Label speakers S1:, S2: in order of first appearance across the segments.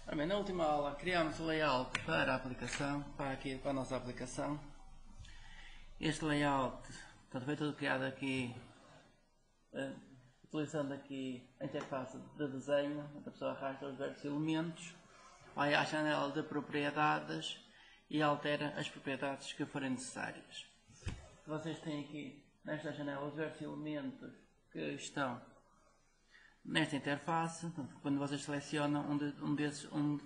S1: Ora bem, na última aula criámos o layout para a aplicação, para a nossa aplicação. Este layout foi todo criado aqui, utilizando aqui a interface de desenho, onde a pessoa arrasta os diversos elementos, vai à janela de propriedades e altera as propriedades que forem necessárias. Vocês têm aqui nesta janela os diversos elementos que estão nesta interface. Quando vocês selecionam um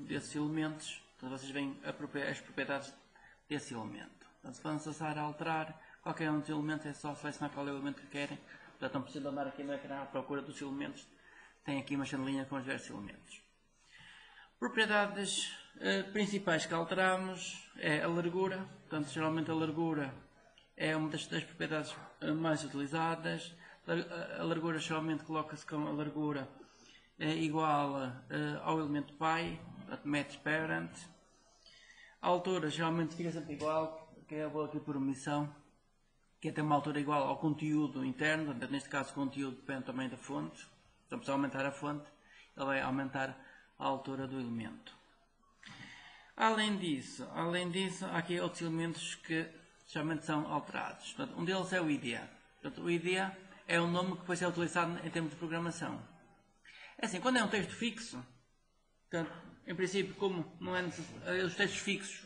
S1: desses elementos, vocês veem as propriedades desse elemento. Então, se for necessário alterar qualquer um dos elementos, é só selecionar qual é o elemento que querem. Já não precisam andar aqui no ecrã à procura dos elementos. Tem aqui uma janelinha com os diversos elementos. Propriedades principais que alteramos é a largura. Portanto, geralmente a largura é uma das propriedades mais utilizadas. A largura geralmente coloca-se com a largura igual ao elemento pi, match parent. A altura geralmente fica sempre igual, que eu vou aqui por omissão, que é ter uma altura igual ao conteúdo interno. Neste caso o conteúdo depende também da fonte. Então, se aumentar a fonte, ele vai aumentar a altura do elemento. Além disso, há aqui outros elementos que geralmente são alterados. Portanto, um deles é o ID. Portanto, o ID é um nome que depois é utilizado em termos de programação. É assim, quando é um texto fixo, portanto, em princípio, como não é necessário, os textos fixos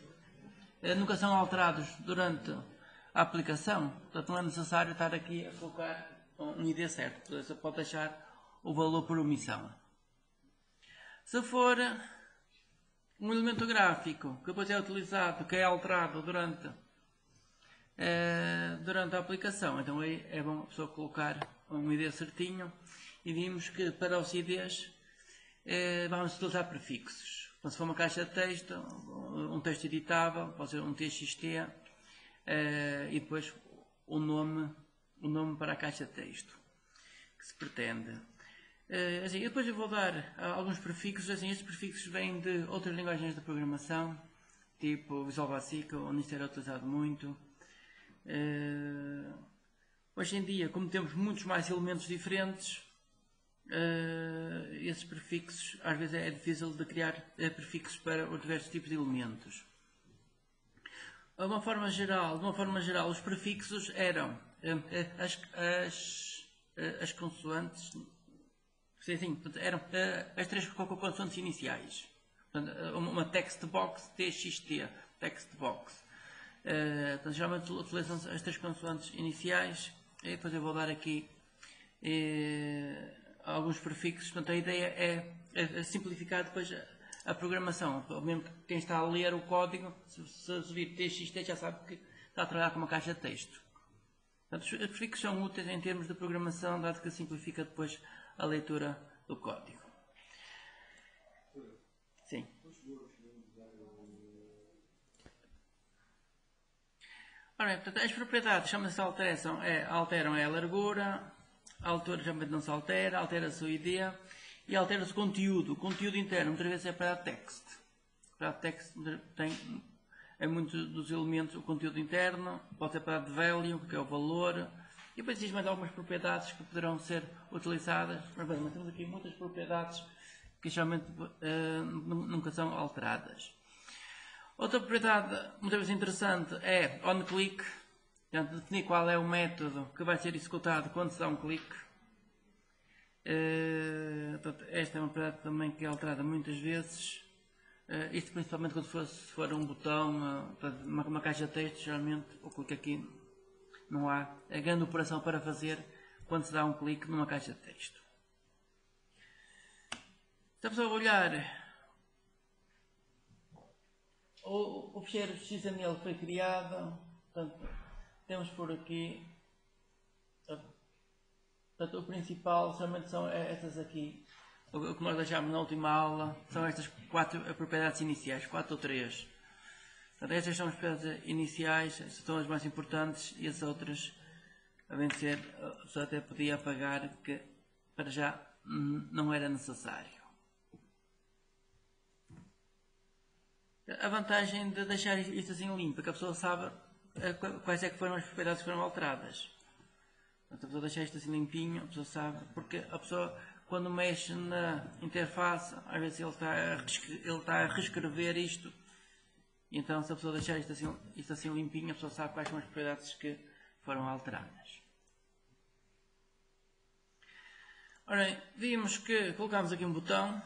S1: nunca são alterados durante a aplicação, portanto não é necessário estar aqui a colocar um ID certo, você pode deixar o valor por omissão. Se for um elemento gráfico que depois é utilizado, que é alterado durante a aplicação, então aí é bom a pessoa colocar um ID certinho, e vimos que para os IDs vamos utilizar prefixos. Então, se for uma caixa de texto, um texto editável, pode ser um TXT, e depois o nome para a caixa de texto que se pretende. Assim, depois eu vou dar alguns prefixos. Assim, estes prefixos vêm de outras linguagens de programação, tipo Visual Basic, onde isto era utilizado muito. Hoje em dia, como temos muitos mais elementos diferentes, esses prefixos, às vezes é difícil de criar prefixos para os diversos tipos de elementos. De uma forma geral, os prefixos eram as consoantes, eram as três consoantes iniciais. Portanto, uma text box, TXT, text box. Geralmente utilizam-se as três consoantes iniciais, e depois eu vou dar aqui alguns prefixos. Portanto, a ideia é simplificar depois a programação. Mesmo quem está a ler o código, se vir TXT, já sabe que está a trabalhar com uma caixa de texto. Portanto, os prefixos são úteis em termos de programação, dado que simplifica depois a leitura do código. Sim. Ora, portanto, as propriedades chamam-se alteram a largura, a altura geralmente não se altera-se o ID e altera-se o conteúdo. O conteúdo interno muitas vezes é para text. Para text tem em muitos dos elementos o conteúdo interno, pode ser para value, que é o valor, e depois existe mais algumas propriedades que poderão ser utilizadas. Mas temos aqui muitas propriedades que geralmente nunca são alteradas. Outra propriedade muitas vezes interessante é onClick, portanto, definir qual é o método que vai ser executado quando se dá um clique. Portanto, esta é uma propriedade também que é alterada muitas vezes. Isto principalmente quando se for um botão, uma caixa de texto, geralmente o clique aqui não há a grande operação para fazer quando se dá um clique numa caixa de texto. Se a pessoa olhar, o ficheiro XML foi criado, portanto, temos por aqui, portanto, o principal somente são estas aqui, o que nós deixámos na última aula, são estas 4 propriedades iniciais, 4 ou 3. Portanto, estas são as propriedades iniciais, estas são as mais importantes, e as outras, a vencer, a pessoa até podia apagar, que para já não era necessário. A vantagem de deixar isto assim limpo é que a pessoa sabe quais é que foram as propriedades que foram alteradas. Portanto, a pessoa deixar isto assim limpinho, a pessoa sabe, porque a pessoa, quando mexe na interface, às vezes ele está a reescrever isto. Então, se a pessoa deixar isto assim limpinho, a pessoa sabe quais são as propriedades que foram alteradas. Ora bem, vimos que colocámos aqui um botão.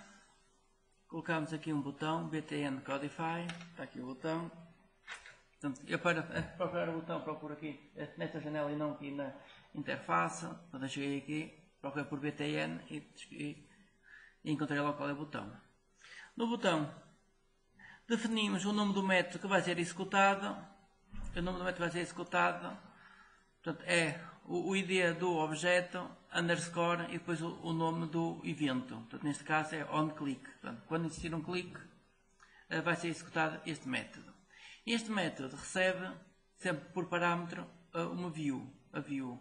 S1: Colocámos aqui um botão, btn codify. Está aqui o botão. Portanto, eu para procurar o botão procuro aqui nesta janela e não aqui na interface. Quando eu cheguei aqui, procurei por btn e encontrei logo qual é o botão. No botão definimos o nome do método que vai ser executado. O nome do método vai ser executado, portanto, é o ID do objeto, underscore, e depois o nome do evento. Portanto, neste caso é onClick. Portanto, quando existir um clique, vai ser executado este método. Este método recebe sempre por parâmetro uma view. A view.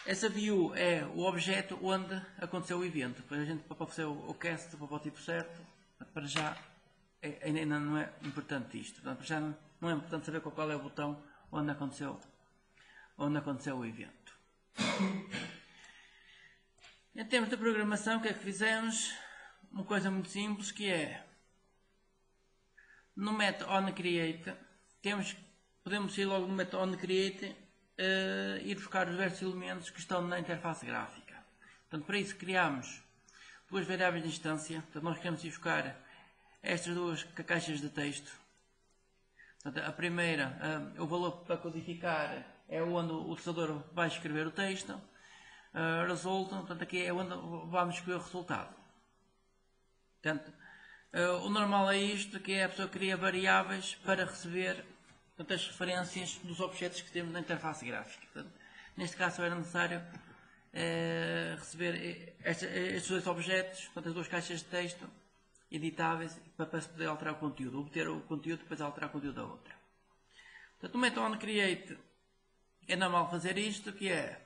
S1: Essa view é o objeto onde aconteceu o evento. Para a gente, para fazer o cast para o tipo certo, para já ainda não é importante isto. Portanto, para já não é importante saber qual é o botão onde aconteceu o evento. Em termos de programação, o que é que fizemos? Uma coisa muito simples, que é no método onCreate, podemos ir logo no método onCreate ir buscar os diversos elementos que estão na interface gráfica. Portanto, para isso criamos duas variáveis de instância. Portanto, nós queremos ir buscar estas duas caixas de texto. Portanto, a primeira, o valor para codificar, é onde o utilizador vai escrever o texto. Result, portanto, aqui é onde vamos escrever o resultado. Portanto, o normal é isto, que é a pessoa cria variáveis para receber, portanto, as referências dos objetos que temos na interface gráfica. Portanto, neste caso era necessário receber estes dois objetos, portanto, as duas caixas de texto editáveis, para se poder alterar o conteúdo, obter o conteúdo e depois alterar o conteúdo da outra. Portanto, no método onCreate é normal fazer isto, que é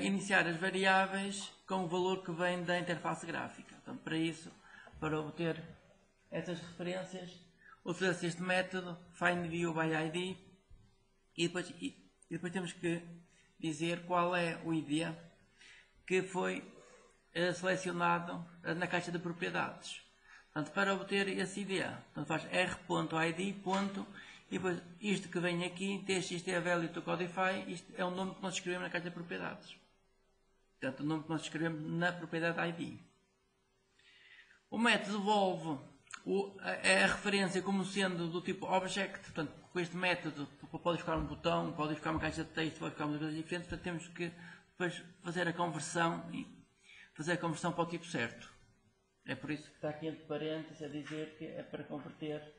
S1: iniciar as variáveis com o valor que vem da interface gráfica. Portanto, para isso, para obter essas referências, utiliza-se este método findViewById e depois temos que dizer qual é o ID que foi selecionado na caixa de propriedades. Portanto, para obter esse ID, portanto, faz r.id. E depois isto que vem aqui, txt é value to codify, isto é o nome que nós escrevemos na caixa de propriedades. Portanto, o nome que nós escrevemos na propriedade ID. O método devolve a referência como sendo do tipo object. Portanto, com este método pode buscar um botão, pode buscar uma caixa de texto, pode buscar uma coisa diferente. Portanto, temos que depois fazer a conversão para o tipo certo. É por isso que está aqui entre parênteses a dizer que é para converter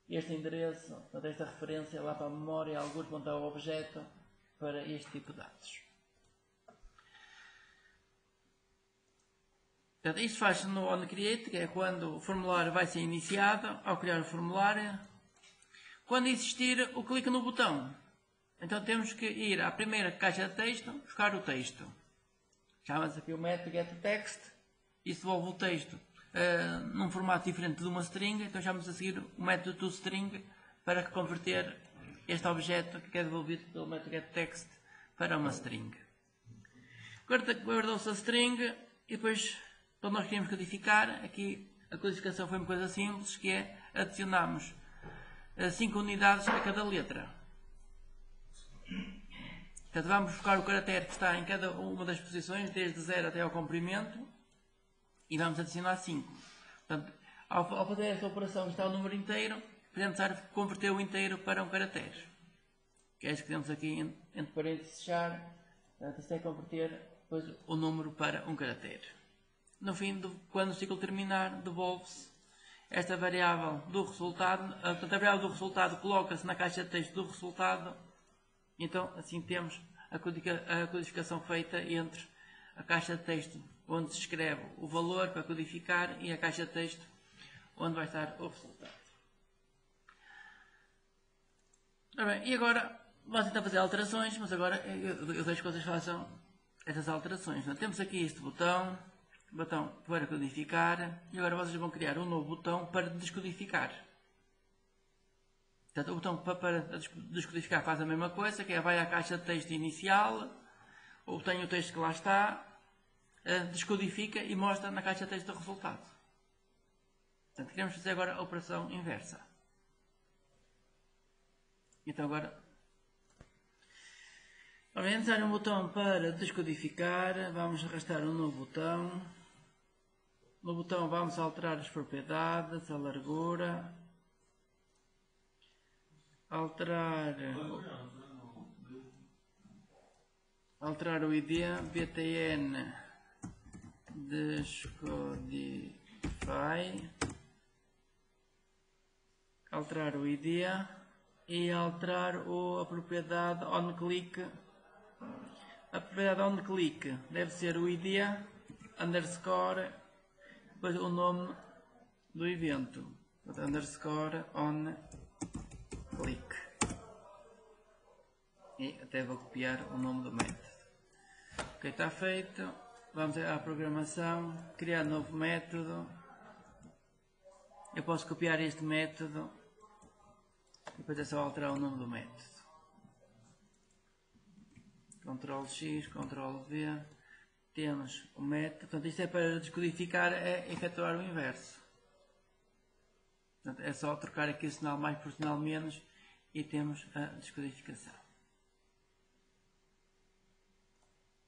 S1: este endereço, portanto, esta referência lá para a memória, alguns.ao objeto, para este tipo de dados. Portanto, isto faz-se no onCreate, que é quando o formulário vai ser iniciado. Ao criar o formulário, quando existir o clique no botão, então temos que ir à primeira caixa de texto, buscar o texto. Chama-se aqui o método getText, isso devolve o texto num formato diferente de uma string. Então chamamos a seguir o método toString para converter este objeto que é devolvido pelo método getText para uma string. Guardou-se a string e depois, quando nós queremos codificar, aqui a codificação foi uma coisa simples, que é adicionamos 5 unidades a cada letra. Portanto, vamos buscar o caractere que está em cada uma das posições, desde 0 até ao comprimento, e vamos adicionar 5. Portanto, ao fazer esta operação, está o número inteiro, é necessário converter o inteiro para um caractere. Que é isso que temos aqui entre parênteses char. Portanto, isto é converter depois o número para um caractere. No fim, quando o ciclo terminar, devolve-se esta variável do resultado. Portanto, a variável do resultado coloca-se na caixa de texto do resultado. Então, assim temos a codificação feita entre a caixa de texto onde se escreve o valor para codificar e a caixa de texto onde vai estar o resultado. Bem, e agora vamos tentar fazer alterações, mas agora eu deixo que vocês façam essas alterações. Então, temos aqui este botão para codificar, e agora vocês vão criar um novo botão para descodificar. Portanto, o botão para descodificar faz a mesma coisa, que é vai à caixa de texto inicial, obtém o texto que lá está, descodifica e mostra na caixa de texto o resultado. Portanto, queremos fazer agora a operação inversa. Então agora, é necessário um botão para descodificar. Vamos arrastar um novo botão. No botão vamos alterar as propriedades, a largura, alterar o ID, btn descodify, alterar o ID e alterar a propriedade onClick. A propriedade onClick deve ser o ID underscore, depois o nome do evento, underscore onClick. E até vou copiar o nome do método. Ok, está feito. Vamos à programação, criar novo método. Eu posso copiar este método. Depois é só alterar o nome do método. Ctrl X, Ctrl V. Temos o método. Portanto, isto é para descodificar, é efetuar o inverso. Portanto, é só trocar aqui o sinal mais por sinal menos e temos a descodificação.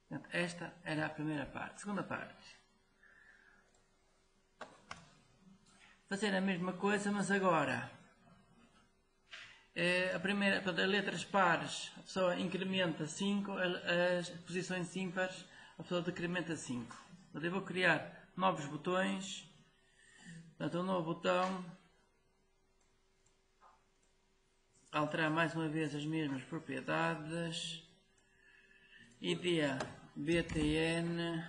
S1: Portanto, esta era a primeira parte. Segunda parte. Fazer a mesma coisa, mas agora. A primeira, portanto, as letras pares, a pessoa incrementa 5, as posições ímpares, a pessoa decrementa 5. Portanto, eu vou criar novos botões. Portanto, um novo botão. Alterar mais uma vez as mesmas propriedades. ID btn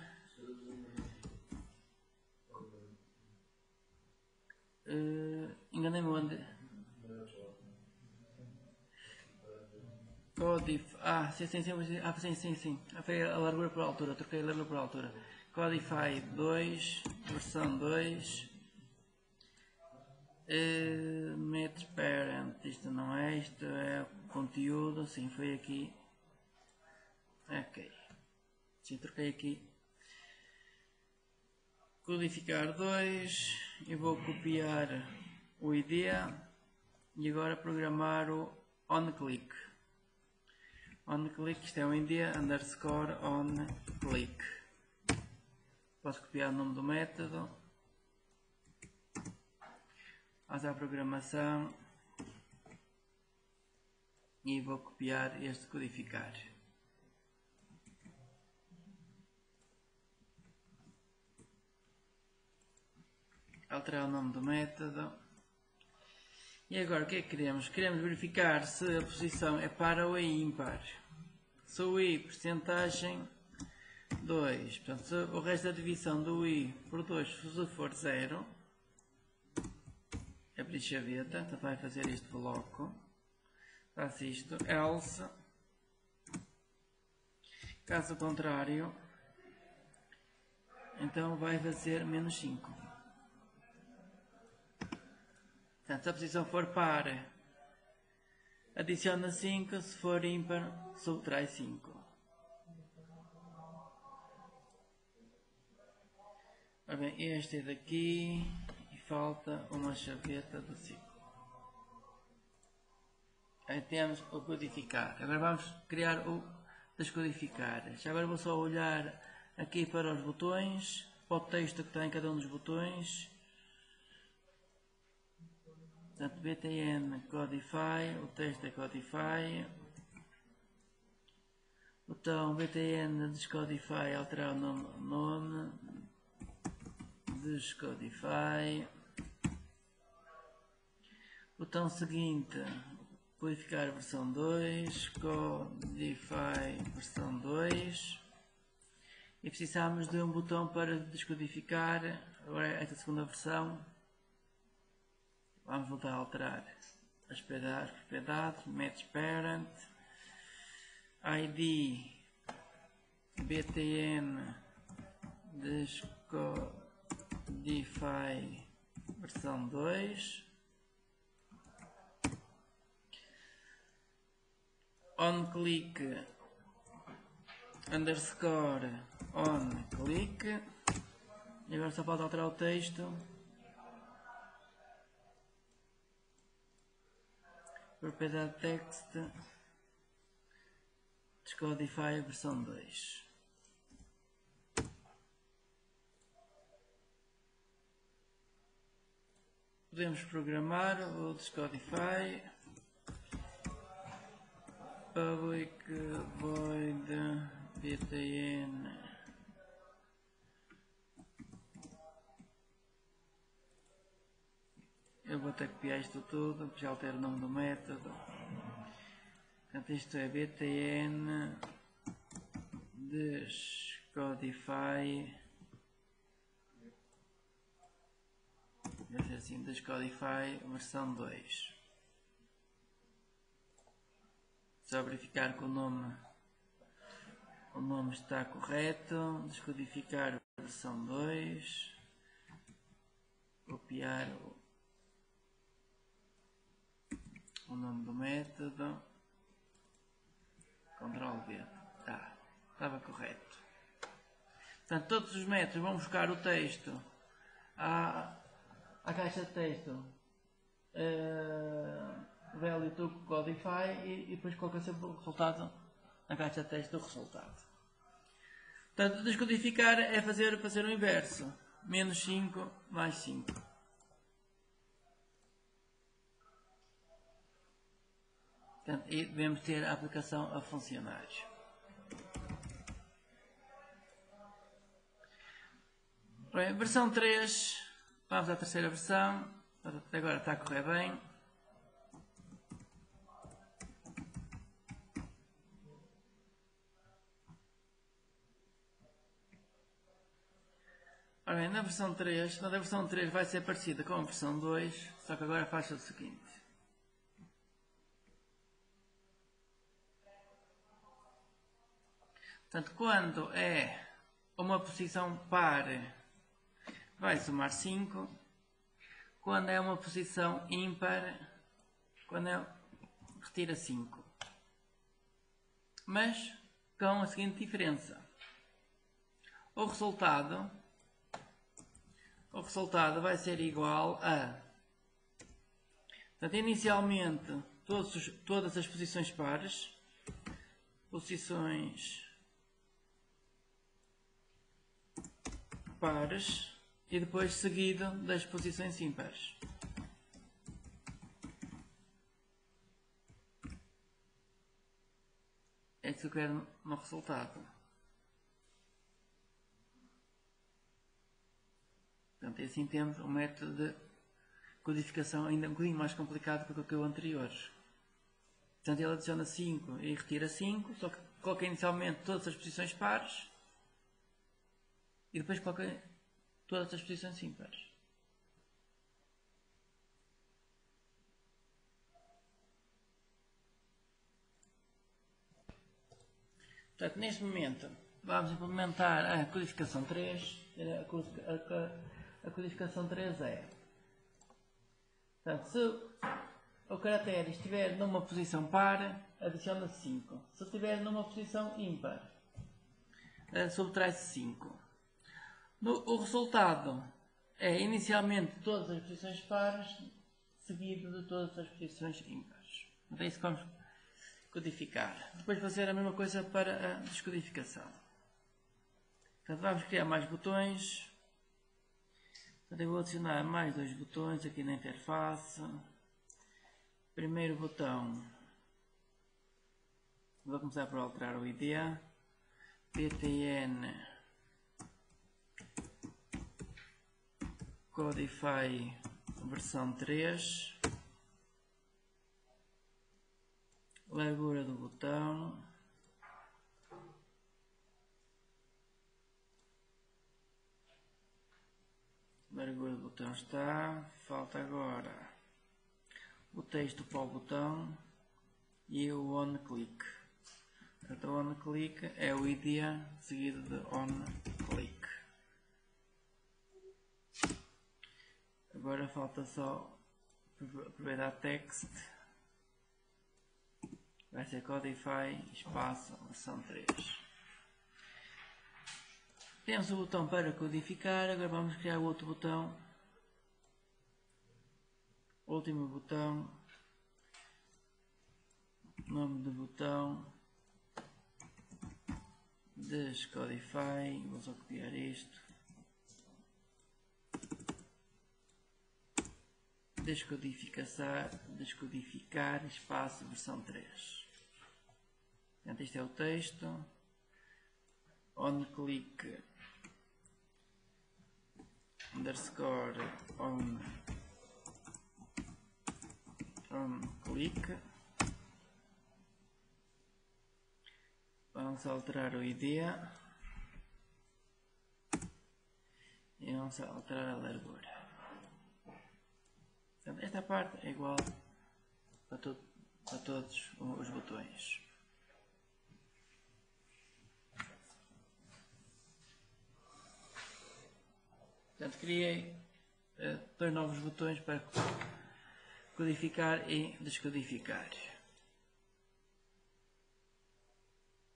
S1: enganei-me onde? Sim. Foi a largura por altura, troquei a largura por altura. Codify 2, versão 2. Match parent, isto não é, isto é conteúdo, sim, foi aqui. Ok, sim, troquei aqui. Codificar 2 e vou copiar o ID e agora programar o onClick. OnClick, isto é o ID underscore onClick. Posso copiar o nome do método. Vamos à programação e vou copiar este codificar. Alterar o nome do método. E agora o que é que queremos? Queremos verificar se a posição é par ou é ímpar. Se o I percentagem 2, portanto, se o resto da divisão do I por 2 se for 0, abrir chaveta, então vai fazer este bloco, faz isto, else, caso contrário, então vai fazer menos 5. Portanto, se a posição for par, adiciona 5, se for ímpar, subtrai 5. Ora bem, este é daqui e falta uma chaveta do ciclo. Aí temos o codificar. Agora vamos criar o descodificar. Agora vou só olhar aqui para os botões, para o texto que está em cada um dos botões. Portanto, btn codify, o texto é codify. Botão btn descodify, alterar o nome. Descodify. Botão seguinte, codificar a versão 2, codify versão 2. E precisamos de um botão para descodificar agora esta segunda versão. Vamos voltar a alterar as propriedades, match parent, ID btn descodify versão 2, onClick underscore on click. E agora só falta alterar o texto. Propriedade text Descodify versão 2. Podemos programar o Descodify public void btn eu vou ter que copiar isto tudo, já altero o nome do método. Portanto, isto é btn Descodify, vai ser assim, Descodify versão 2. Só verificar que o nome está correto. Descodificar a versão 2. Copiar o nome do método. Ctrl V. Estava correto. Portanto, todos os métodos vão buscar o texto à caixa de texto. Value to codify e depois coloca sempre o resultado na caixa de texto do resultado. Portanto, descodificar é fazer o inverso. Menos 5 mais 5. Portanto, e devemos ter a aplicação a funcionar. Bem, versão 3. Vamos à terceira versão. Até agora está a correr bem. Ora bem, na versão 3, a versão 3 vai ser parecida com a versão 2, só que agora faz o seguinte. Portanto, quando é uma posição par, vai somar 5. Quando é uma posição ímpar, retira 5. Mas com a seguinte diferença. O resultado vai ser igual a... Portanto, inicialmente, todas as posições pares, e depois seguido das posições ímpares. É isso que eu quero no resultado. Portanto, assim temos um método de codificação ainda um bocadinho mais complicado do que o anterior. Portanto, ele adiciona 5 e retira 5, só que coloca inicialmente todas as posições pares e depois coloca todas as posições ímpares. Portanto, neste momento, vamos implementar a codificação 3. A codificação 3 é... Portanto, se o caractere estiver numa posição par, adiciona 5. Se estiver numa posição ímpar, subtrai-se 5. O resultado é inicialmente todas as posições pares, seguido de todas as posições ímpares. Então é isso que vamos codificar. Depois fazer a mesma coisa para a descodificação. Portanto, vamos criar mais botões. Portanto, eu vou adicionar mais 2 botões aqui na interface. Primeiro botão, vou começar por alterar o ID. btn Codify versão 3. Largura do botão. Largura do botão está. Falta agora o texto para o botão e o on click. Portanto, o on click é o ID seguido de on click. Agora falta só propriedade text. Vai ser Codify espaço versão 3. Temos o botão para codificar, agora vamos criar o outro botão. Último botão. Nome do botão. Descodify. Vou só copiar isto. Descodificar espaço versão 3. Portanto, este é o texto. On click underscore on click. Vamos alterar o ID e vamos alterar a largura. Portanto, esta parte é igual para todos os botões. Portanto, criei dois novos botões para codificar e descodificar.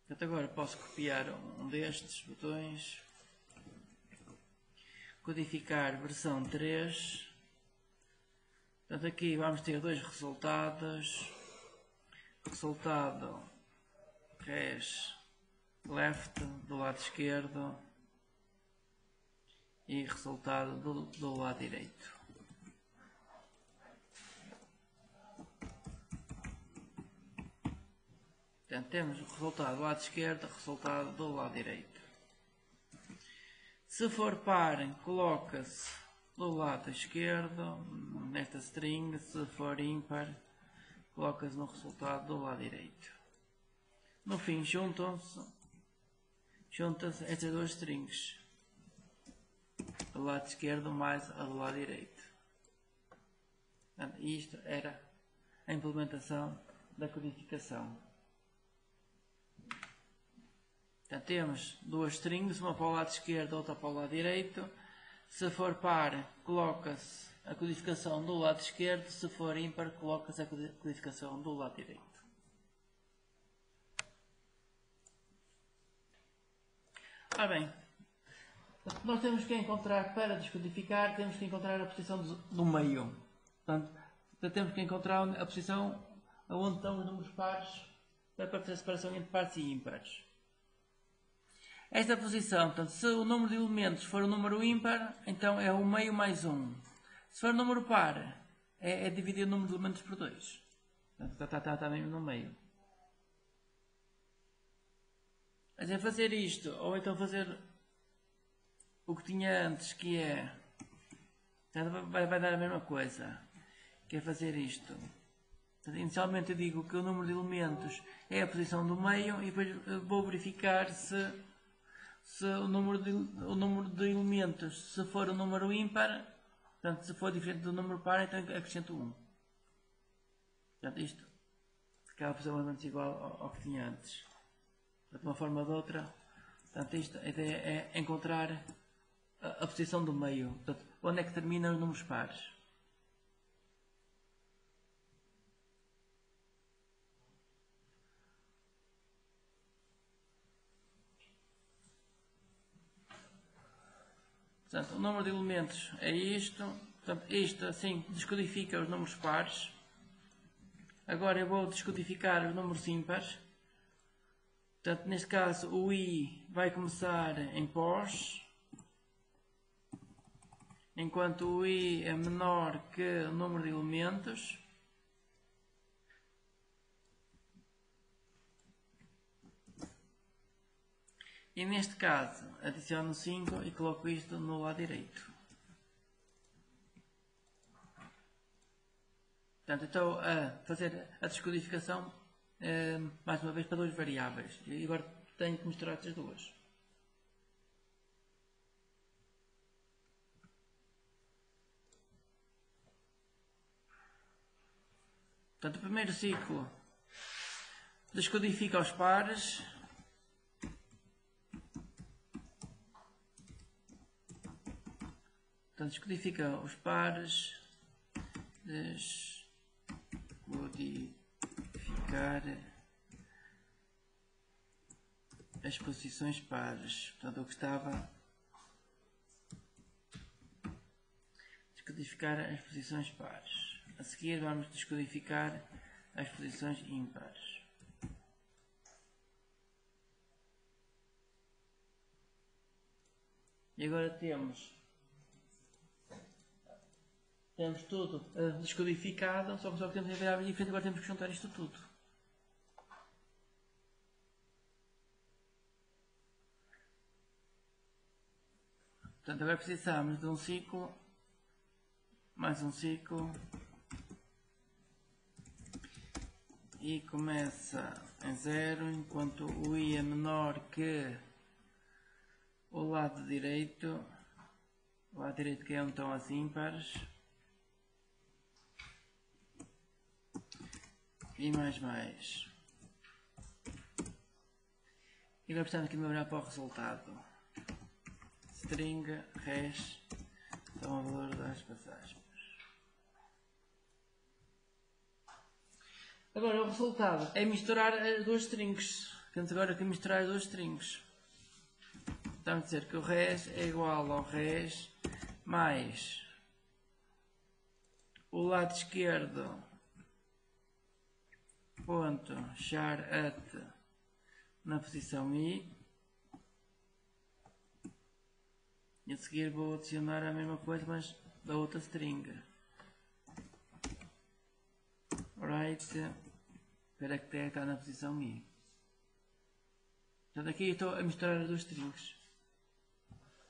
S1: Portanto, agora posso copiar um destes botões, codificar versão 3. Portanto, aqui vamos ter dois resultados. Resultado res left do lado esquerdo e resultado do lado direito. Portanto, temos o resultado do lado esquerdo, o resultado do lado direito. Se for par, coloca-se do lado esquerdo, nesta string. Se for ímpar, coloca-se no resultado do lado direito. No fim, juntam-se estas duas strings, do lado esquerdo mais a do lado direito. Portanto, isto era a implementação da codificação. Portanto, temos duas strings, uma para o lado esquerdo, outra para o lado direito. Se for par, coloca-se a codificação do lado esquerdo. Se for ímpar, coloca-se a codificação do lado direito. Ora bem, nós temos que encontrar, para descodificar, temos que encontrar a posição do meio. Portanto, temos que encontrar a posição onde estão os números pares para fazer a separação entre pares e ímpares. Esta posição, portanto, se o número de elementos for um número ímpar, então é o meio mais 1. Se for um número par, é dividir o número de elementos por 2. Portanto, está mesmo no meio. Mas é fazer isto, ou então fazer o que tinha antes, que é... vai dar a mesma coisa, que é fazer isto. Portanto, inicialmente eu digo que o número de elementos é a posição do meio e depois vou verificar se o número de elementos, se for um número ímpar, portanto, se for diferente do número par, então acrescento 1. Portanto, isto acaba por ser mais ou menos igual ao que tinha antes. De uma forma ou de outra, portanto, isto, a ideia é encontrar a posição do meio. Portanto, onde é que terminam os números pares. Portanto, o número de elementos é isto. Portanto, isto assim descodifica os números pares. Agora eu vou descodificar os números ímpares. Portanto, neste caso o I vai começar em pós, enquanto o I é menor que o número de elementos. E neste caso adiciono 5 e coloco isto no lado direito. Portanto, estou a fazer a descodificação mais uma vez para duas variáveis. E agora tenho que misturar estas duas. Portanto, o primeiro ciclo descodifica os pares. Portanto, descodifica os pares. Descodificar as posições pares. Portanto, o que estava descodificar as posições pares. A seguir vamos descodificar as posições ímpares. E agora temos tudo descodificado, só que temos em variáveis diferentes, agora temos que juntar isto tudo. Portanto, agora precisamos de um ciclo, mais um ciclo, e começa em 0, enquanto o i é menor que o lado direito que é então as ímpares, e mais. E agora precisamos aqui de olhar para o resultado. String res são o valor das aspas. Agora o resultado é misturar as duas strings. Temos agora que misturar as duas strings. Estamos a dizer que o res é igual ao res mais o lado esquerdo ponto char at na posição i, e a seguir vou adicionar a mesma coisa, mas da outra string. Right caractere está na posição i. Portanto, aqui estou a misturar as duas strings.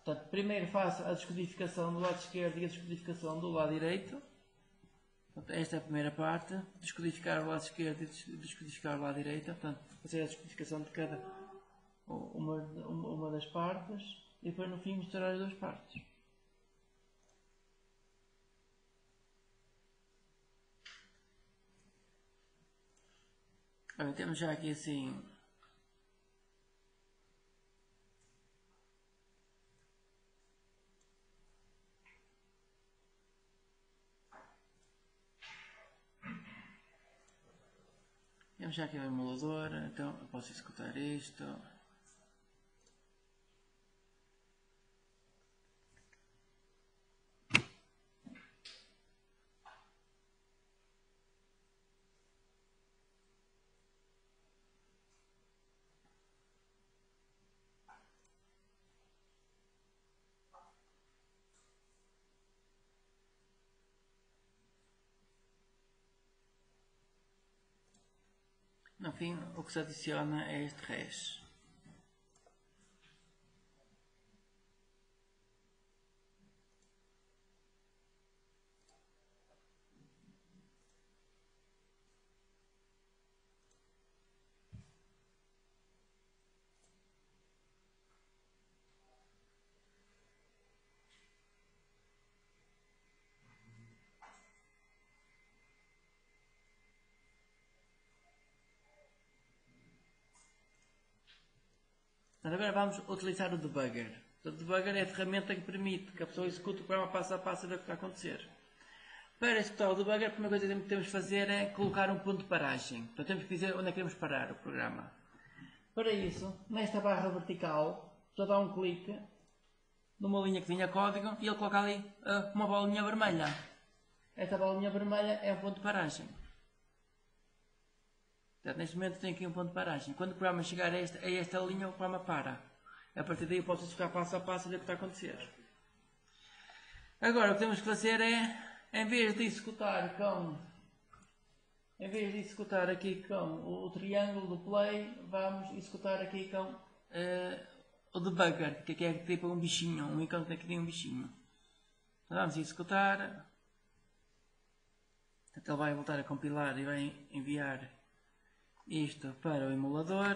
S1: Portanto, primeiro faço a descodificação do lado esquerdo e a descodificação do lado direito. Portanto, esta é a primeira parte, descodificar o lado esquerdo e descodificar o lado direito. Portanto, fazer a descodificação de cada uma das partes e depois no fim misturar as duas partes. Agora, temos já aqui assim temos já aqui o emulador, então eu posso executar isto. No fim, o que se adiciona é este res. Agora vamos utilizar o debugger. O debugger é a ferramenta que permite que a pessoa execute o programa passo a passo a ver o que está a acontecer. Para executar o debugger, a primeira coisa que temos de fazer é colocar um ponto de paragem. Então temos que dizer onde é que queremos parar o programa. Para isso, nesta barra vertical, só dá um clique numa linha que tinha código e ele coloca ali uma bolinha vermelha. Esta bolinha vermelha é um ponto de paragem. Portanto, neste momento tem aqui um ponto de paragem. Quando o programa chegar a esta linha, o programa para. A partir daí eu posso ficar passo a passo e ver o que está a acontecer. Agora o que temos que fazer é, em vez de executar aqui com o triângulo do play, vamos executar aqui com o debugger, que é tipo um bichinho, um ícone que tem um bichinho. Então vamos executar. Então ele vai voltar a compilar e vai enviar isto para o emulador.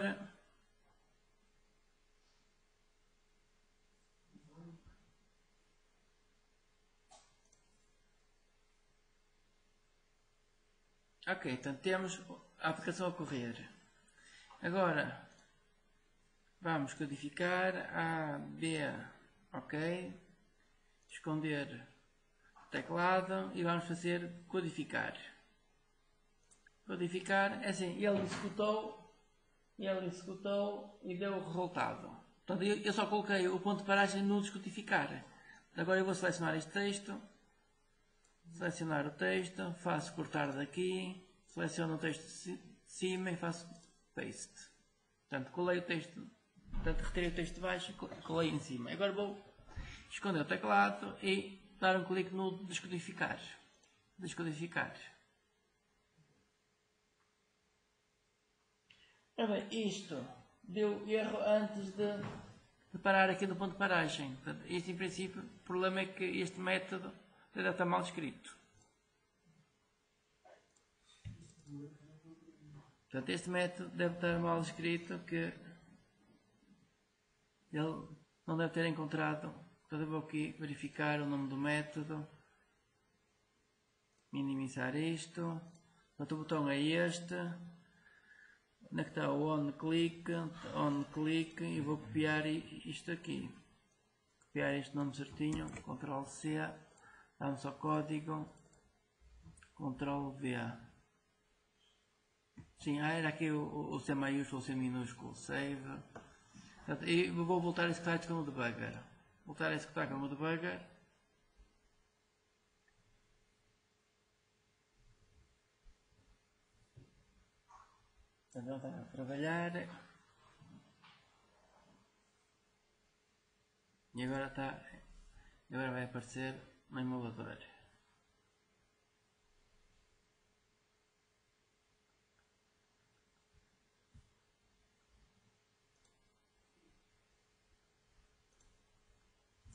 S1: Ok, então temos a aplicação a correr. Agora vamos codificar A, B, ok, esconder o teclado e vamos fazer codificar. Codificar é assim, ele executou e deu o resultado. Portanto, eu só coloquei o ponto de paragem no descodificar. Agora eu vou selecionar este texto selecionar o texto, faço cortar daqui, seleciono o texto de cima e faço paste. Portanto, colei o texto, portanto, retirei o texto de baixo e colei em cima. Agora vou esconder o teclado e dar um clique no descodificar. Descodificar. Ora bem, isto deu erro antes de parar aqui no ponto de paragem. Portanto, este, em princípio, o problema é que este método deve estar mal escrito. Portanto, este método deve estar mal escrito, que ele não deve ter encontrado. Portanto, eu vou aqui verificar o nome do método, minimizar isto. Portanto, o botão é este. Onde é que está o on click, e vou copiar isto aqui. Copiar este nome certinho, Ctrl C, dá-me só código, Ctrl V. Sim, era aqui o C maiúsculo, o C minúsculo, save. E vou voltar a executar isto como debugger. Voltar a executar como debugger. Então está a trabalhar. E agora vai aparecer no emulador.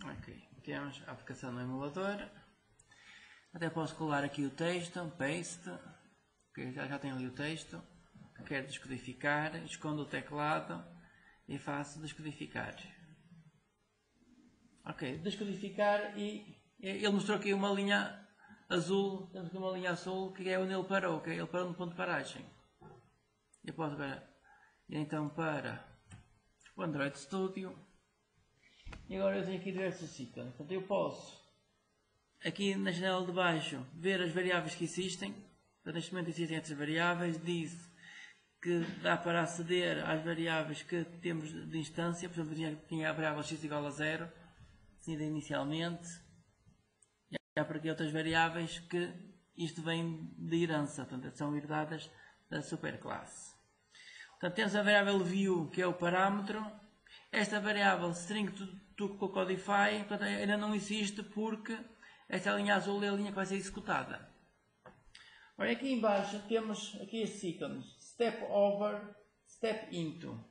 S1: Ok, temos a aplicação no emulador. Até posso colar aqui o texto, paste. Ok, já tenho ali o texto. Quero descodificar, escondo o teclado e faço descodificar. Ok, descodificar, e ele mostrou aqui uma linha azul. Temos aqui uma linha azul que é onde ele parou, ok? Ele parou no ponto de paragem. Eu posso agora ir então para o Android Studio. E agora eu tenho aqui diversos ciclos. Portanto, eu posso aqui na janela de baixo ver as variáveis que existem. Portanto, neste momento existem estas variáveis. Diz que dá para aceder às variáveis que temos de instância. Por exemplo, tinha a variável x igual a 0, definida inicialmente. E há por aqui outras variáveis que isto vem de herança, portanto, são herdadas da superclasse. Portanto, temos a variável view, que é o parâmetro. Esta variável string to codify, portanto, ainda não existe, porque esta linha azul é a linha que vai ser executada. Olha, aqui embaixo temos aqui estes ícones: step over, step into.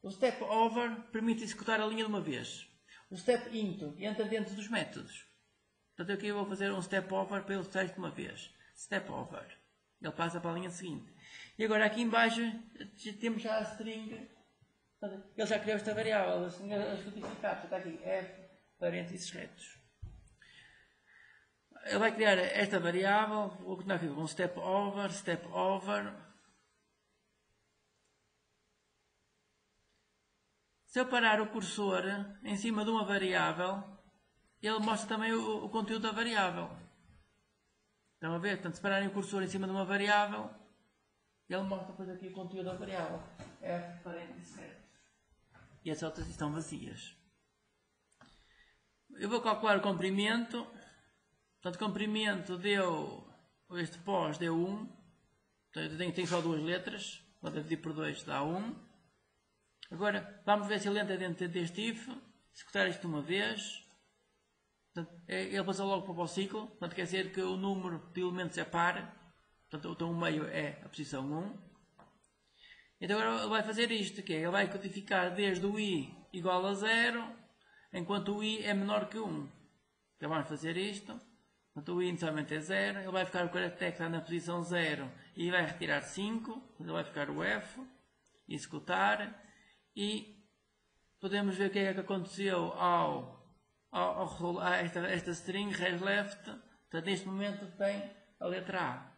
S1: O step over permite executar a linha de uma vez. O step into entra dentro dos métodos. Portanto, aqui eu vou fazer um step over para ele executar isto de uma vez. Step over. Ele passa para a linha seguinte. E agora aqui embaixo temos já a string. Ele já criou esta variável, assim, a codificar. Está aqui f, parênteses retos. Ele vai criar esta variável. Vou continuar aqui com step over, step over. Se eu parar o cursor em cima de uma variável, ele mostra também o conteúdo da variável. Estão a ver? Portanto, se pararem o cursor em cima de uma variável, ele mostra depois aqui o conteúdo da variável. F, parênteses retos. E as outras estão vazias. Eu vou calcular o comprimento. Portanto, o comprimento deu, este pós deu 1. Portanto, eu tenho só duas letras. Vou dividir por 2 dá 1. Agora, vamos ver se ele entra dentro deste if. Executar isto uma vez. Portanto, ele passou logo para o ciclo. Portanto, quer dizer que o número de elementos é par. Portanto, o meio é a posição 1. Então agora ele vai fazer isto, que é, ele vai codificar desde o i igual a 0, enquanto o i é menor que 1. Então vamos fazer isto. Portanto, o i inicialmente é 0, ele vai ficar o caractere que está na posição 0 e vai retirar 5, ele vai ficar o f, executar, e podemos ver o que é que aconteceu ao rolar esta string resleft. Portanto, neste momento tem a letra A.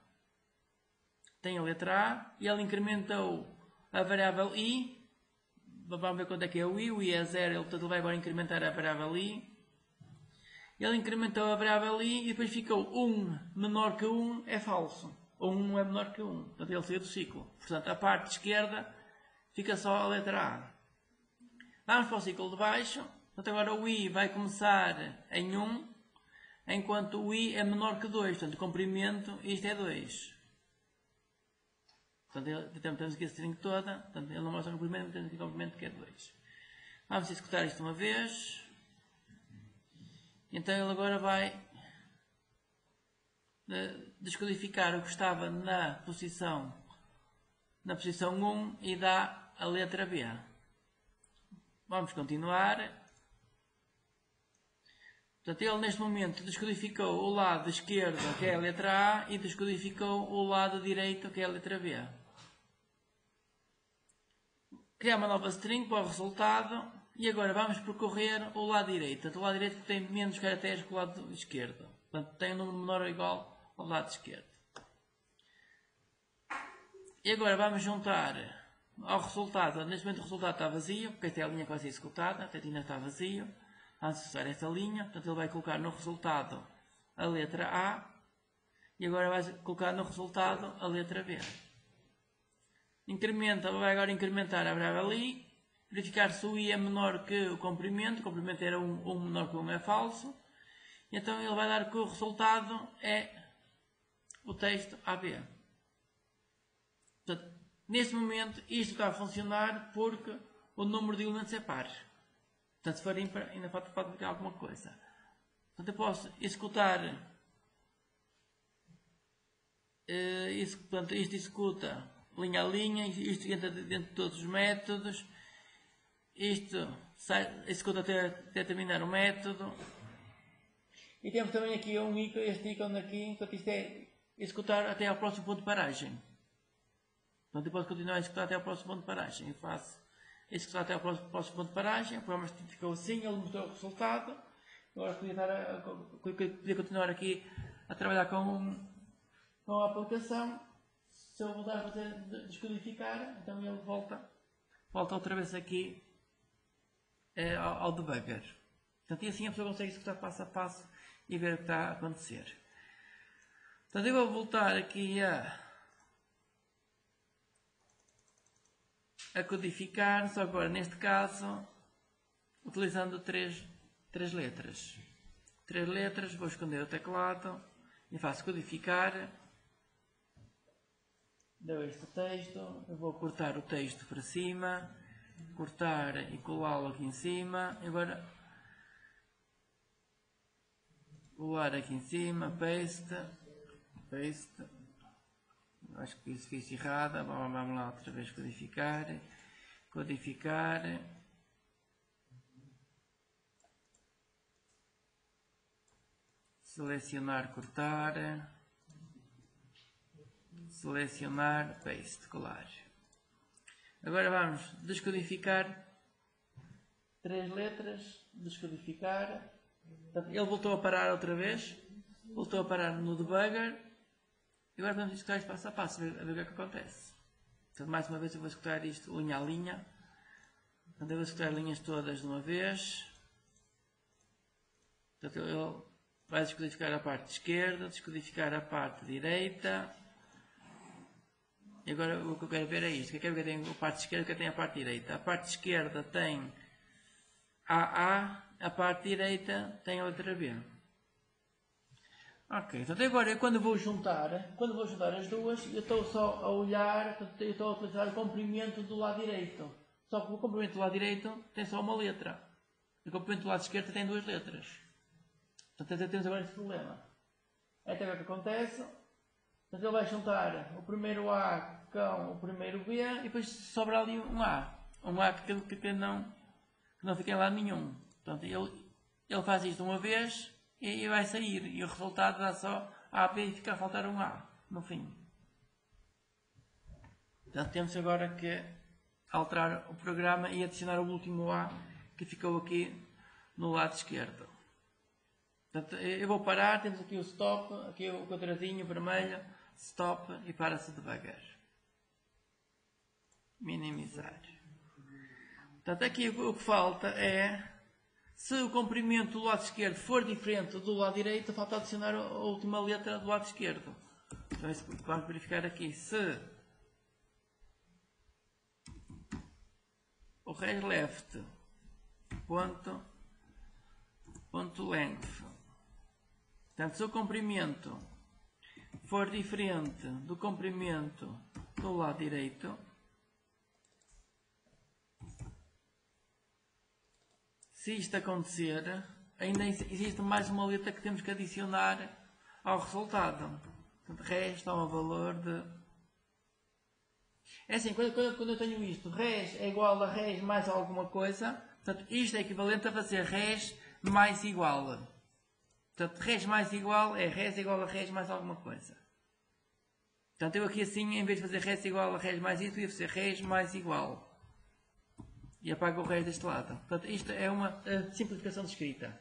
S1: Tem a letra A e ele incrementou a variável i. Vamos ver quanto é que é o i é 0, ele, portanto, ele vai agora incrementar a variável i. Ele incrementou a variável i e depois ficou 1 menor que 1 é falso. Ou 1 é menor que 1. Portanto, ele saiu do ciclo. Portanto, a parte esquerda fica só a letra A. Vamos para o ciclo de baixo. Portanto, agora o i vai começar em 1. enquanto o I é menor que 2, portanto o comprimento, isto é 2. Portanto, temos aqui a string toda, portanto ele não mostra o comprimento, temos aqui o comprimento que é 2. Vamos executar isto uma vez. Então ele agora vai descodificar o que estava na posição 1 e dá a letra B. Vamos continuar. Portanto, ele neste momento descodificou o lado esquerdo, que é a letra A, e descodificou o lado direito, que é a letra B. Criar uma nova string para o resultado e agora vamos percorrer o lado direito. Portanto, o lado direito tem menos caracteres que o lado esquerdo. Portanto, tem um número menor ou igual ao lado esquerdo. E agora vamos juntar ao resultado. Neste momento o resultado está vazio, porque esta é a linha que vai ser executada. Até ainda está vazio. Vamos usar esta linha. Portanto, ele vai colocar no resultado a letra A. E agora vai colocar no resultado a letra B. Vai agora incrementar a variável I. Verificar se o I é menor que o comprimento. O comprimento era 1 menor que 1 é falso. E então ele vai dar que o resultado é o texto AB. Portanto, neste momento isto está a funcionar porque o número de elementos é par. Portanto, se for ímpar, ainda pode ficar alguma coisa. Portanto, eu posso executar. Portanto, isto executa linha a linha, isto entra dentro de todos os métodos. Isto executa até terminar o método. E temos também aqui este ícone aqui, portanto, isto é executar até ao próximo ponto de paragem. Portanto, eu posso continuar a executar até ao próximo ponto de paragem. Eu faço executar até ao próximo ponto de paragem. O programa ficou assim, ele mostrou o resultado. Agora podia continuar aqui a trabalhar com a aplicação. Se eu voltar a fazer descodificar, então ele volta outra vez aqui ao debugger. Portanto, e assim a pessoa consegue executar passo a passo e ver o que está a acontecer. Portanto, eu vou voltar aqui a codificar, só agora neste caso utilizando três letras. 3 letras, vou esconder o teclado e faço codificar. Deu este texto, eu vou cortar o texto para cima, cortar e colá-lo aqui em cima. Agora colar aqui em cima, paste. Acho que isso fiz errado. Vamos lá outra vez codificar. Selecionar, cortar. Selecionar, paste, colar. Agora vamos descodificar 3 letras. Descodificar. Ele voltou a parar outra vez. Voltou a parar no debugger. E agora vamos executar isto passo a passo, a ver o que é que acontece. Portanto, mais uma vez eu vou executar isto linha a linha. Portanto, eu vou executar linhas todas de uma vez. Portanto, ele vai descodificar a parte esquerda, descodificar a parte direita. E agora o que eu quero ver é isto. O que eu quero ver tem a parte esquerda, o que tem a parte direita. A parte esquerda tem a parte direita tem a letra B. Ok, então agora quando eu vou juntar as duas, eu estou só a olhar, eu estou a utilizar o comprimento do lado direito. Só que o comprimento do lado direito tem só uma letra. E o comprimento do lado esquerdo tem 2 letras. Portanto, temos agora esse problema. Então o que acontece? Portanto, ele vai juntar o primeiro A com o primeiro B e depois sobra ali um A. Um A que não fica em lado nenhum. Portanto, ele faz isto uma vez e vai sair. E o resultado dá só A, B e fica a faltar um A no fim. Portanto, temos agora que alterar o programa e adicionar o último A que ficou aqui no lado esquerdo. Portanto, eu vou parar, temos aqui o stop, aqui o quadradinho vermelho, stop e para-se devagar. Minimizar. Portanto, aqui o que falta é, se o comprimento do lado esquerdo for diferente do lado direito, falta adicionar a última letra do lado esquerdo. Então, vamos verificar aqui se o resleft ponto length Portanto, se o comprimento for diferente do comprimento do lado direito, se isto acontecer, ainda existe mais uma letra que temos que adicionar ao resultado. Portanto, res toma valor de... É assim, quando eu tenho isto, res é igual a res mais alguma coisa, portanto, isto é equivalente a fazer res mais igual. Portanto, res mais igual é res igual a res mais alguma coisa. Portanto, eu aqui assim, em vez de fazer res igual a res mais isso, ia fazer res mais igual. E apago o res deste lado. Portanto, isto é uma simplificação de escrita.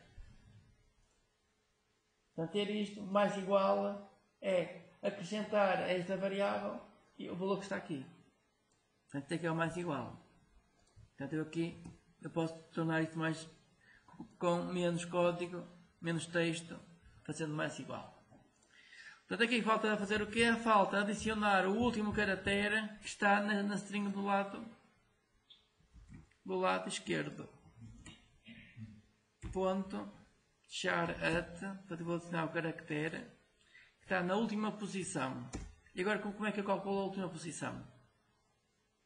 S1: Portanto, ter isto mais igual é acrescentar a esta variável e o valor que está aqui. Portanto, isto aqui é o mais igual. Portanto, eu posso tornar isto mais com menos código, menos texto, fazendo mais igual. Portanto, aqui falta fazer o quê? Falta adicionar o último caractere que está na string do lado esquerdo. Ponto char at, portanto, eu vou adicionar o caractere que está na última posição. E agora como é que eu calculo a última posição?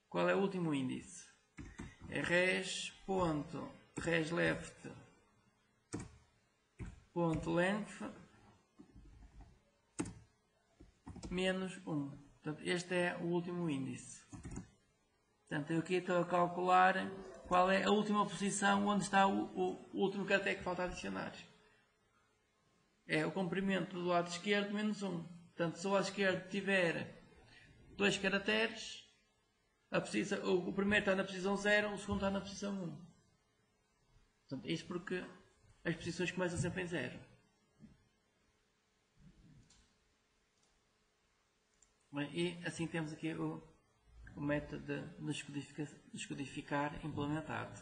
S1: Qual é o último índice? É res.left.length menos 1. Portanto, este é o último índice. Portanto, eu aqui estou a calcular qual é a última posição onde está o último caractere que falta adicionar. É o comprimento do lado esquerdo menos 1. Portanto, se o lado esquerdo tiver 2 caracteres, o primeiro está na posição 0, o segundo está na posição 1. Portanto, isto porque as posições começam sempre em 0. E assim temos aqui o método de descodificar implementado.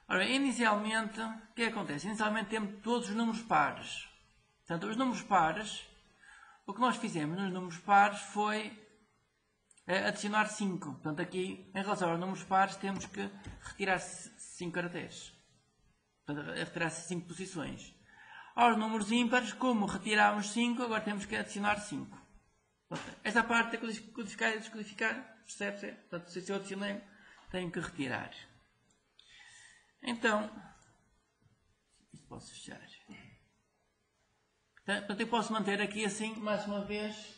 S1: Ora, inicialmente, o que acontece? Inicialmente temos todos os números pares. Portanto, os números pares, o que nós fizemos nos números pares foi adicionar 5. Portanto, aqui, em relação aos números pares, temos que retirar 5 caracteres. Portanto, retirar 5 posições. Aos números ímpares, como retirámos 5, agora temos que adicionar 5. Portanto, esta parte é codificar e descodificar, percebe-se? Portanto, se eu adicionei, tenho que retirar. Então, isto posso fechar. Portanto, eu posso manter aqui assim, mais uma vez,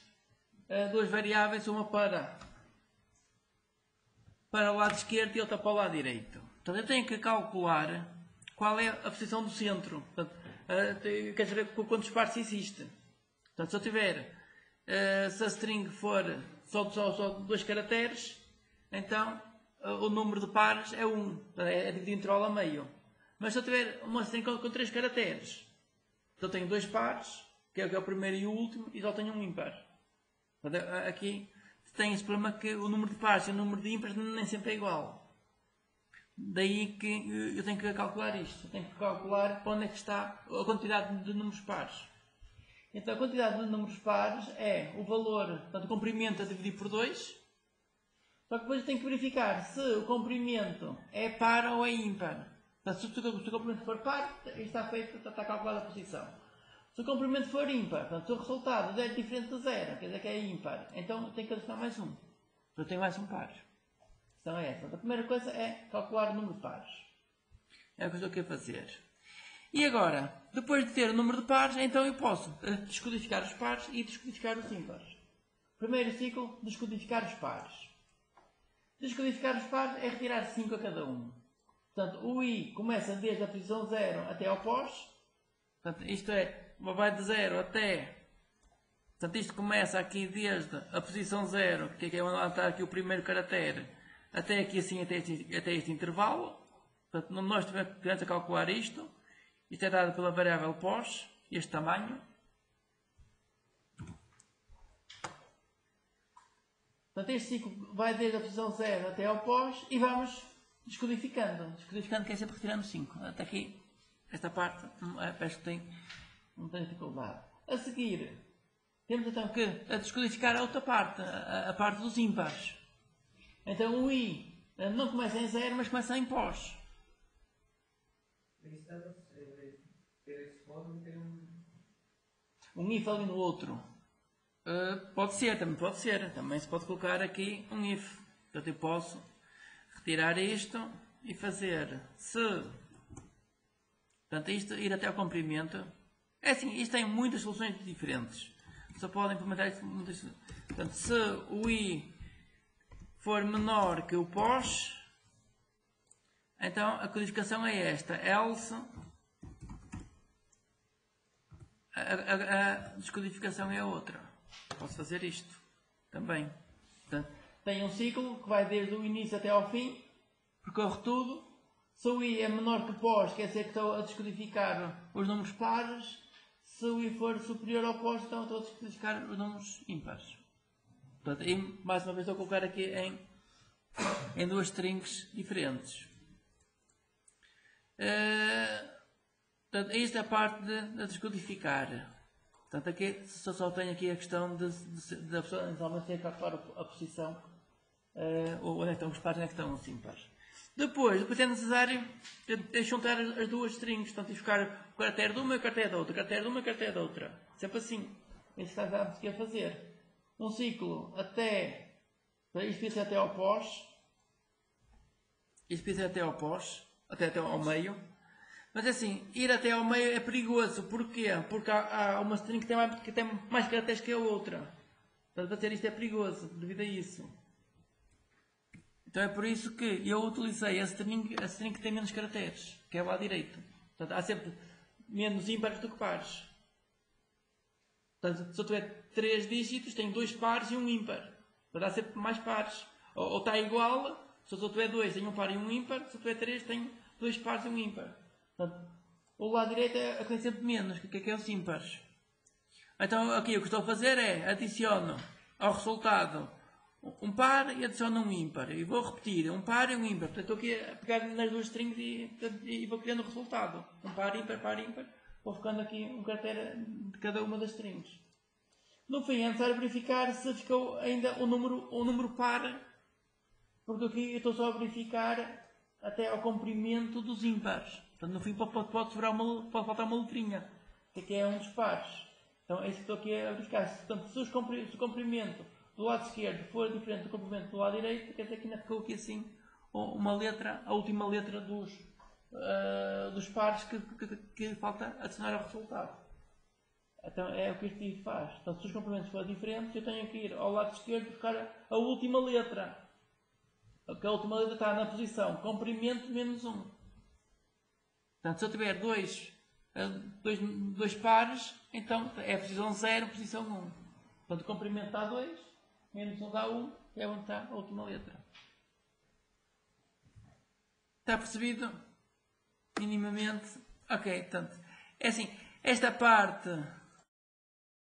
S1: duas variáveis, uma para o lado esquerdo e outra para o lado direito. Portanto, eu tenho que calcular qual é a posição do centro. Portanto, quer saber quantos pares existe. Portanto, se eu tiver, se a string for só 2 caracteres, então o número de pares é 1. É dividido entre o a meio. Mas se eu tiver uma string com 3 caracteres, então tenho 2 pares, que é o primeiro e o último, e só tenho um ímpar. Aqui tem esse problema que o número de pares e o número de ímpares nem sempre é igual. Daí que eu tenho que calcular isto. Eu tenho que calcular para onde é que está a quantidade de números pares. Então a quantidade de números pares é o valor, portanto o comprimento a dividir por 2. Só que depois eu tenho que verificar se o comprimento é par ou é ímpar. Portanto, se o comprimento for par, está feito, está calculada a posição. Se o comprimento for ímpar, portanto, se o resultado é diferente de 0, quer dizer que é ímpar, então eu tenho que adicionar mais 1. Então eu tenho mais um par. Então é essa. A primeira coisa é calcular o número de pares. É o que eu estou aqui a fazer. E agora, depois de ter o número de pares, então eu posso descodificar os pares e descodificar os ímpares. Primeiro ciclo, descodificar os pares. Descodificar os pares é retirar 5 a cada um. Portanto, o i começa desde a posição 0 até ao pós. Portanto, isto é, vai de 0 até... Portanto, isto começa aqui desde a posição 0, que é onde está aqui o primeiro caractere, até aqui assim, até este intervalo. Portanto, nós tivemos a calcular isto. Isto é dado pela variável pos, este tamanho. Portanto, este ciclo vai desde a posição 0 até ao pós e vamos descodificando. Descodificando quer sempre retirando 5. Até aqui, esta parte, parece que não tem dificuldade. A seguir, temos então que descodificar a outra parte, a parte dos ímpares. Então o i Não começa em 0, mas começa em pós. Um if ali no outro. Pode ser, também pode ser. Também se pode colocar aqui um if. Portanto, eu posso retirar isto e fazer se. Portanto, isto ir até ao comprimento. É assim, isto tem muitas soluções diferentes. Só podem implementar isto muitas. Portanto, se o i for menor que o pós, então a codificação é esta. Else. A descodificação é outra. Posso fazer isto também. Portanto, tem um ciclo que vai desde o início até ao fim, percorre tudo. Se o i é menor que pós, quer dizer que estou a descodificar os números pares. Se o i for superior ao pós, então estou a descodificar os números ímpares. Portanto, e mais uma vez estou a colocar aqui em duas strings diferentes. Portanto, esta é a parte de descodificar. Portanto, aqui só tenho aqui a questão da pessoa inicialmente ter que calcular a posição, onde é que estão os pares, onde é que estão os ímpares. Depois é necessário juntar as duas strings, portanto, buscar o caractere de uma e o caractere da outra, o caractere de uma e o caractere da outra. Sempre assim. Este caso já se quer fazer. Um ciclo até. Isto podia ser até ao pós. Isto podia ser até ao pós, até ao meio. Mas assim, ir até ao meio é perigoso. Porquê? Porque há uma string que tem mais caracteres que a outra. Portanto, fazer isto é perigoso devido a isso. Então é por isso que eu utilizei a string que tem menos caracteres, que é o lado direito. Portanto, há sempre menos ímpares do que pares. Portanto, se eu tiver 3 dígitos, tenho 2 pares e um ímpar. Portanto, há sempre mais pares. Ou está igual, se eu tiver 2, tenho um par e um ímpar. Se eu tiver 3, tenho 2 pares e um ímpar. Portanto, o lado direito é que tem sempre menos, que é os ímpares. Então, aqui o que estou a fazer é adiciono ao resultado um par e adiciono um ímpar. E vou repetir, um par e um ímpar. Portanto, estou aqui a pegar nas duas strings e vou criando o resultado. Um par, ímpar. Vou ficando aqui um caractere de cada uma das strings. No fim, é necessário verificar se ficou ainda o número par. Porque aqui eu estou só a verificar até ao comprimento dos ímpares. Portanto, no fim pode faltar uma letrinha. Que aqui é um dos pares. Então, é isso que estou aqui a verificar. Portanto, se o comprimento do lado esquerdo for diferente do comprimento do lado direito, quer dizer que ainda ficou aqui assim uma letra, a última letra dos pares que falta adicionar ao resultado. Então é o que este if faz. Portanto, se os comprimentos forem diferentes, eu tenho que ir ao lado esquerdo e buscar a última letra. Porque a última letra está na posição comprimento menos 1. Portanto, se eu tiver dois pares, então é a posição 0, posição 1. Portanto, o comprimento dá 2. Menos 1 dá 1, que é onde está a última letra. Está percebido? Minimamente? Ok, portanto, é assim, esta parte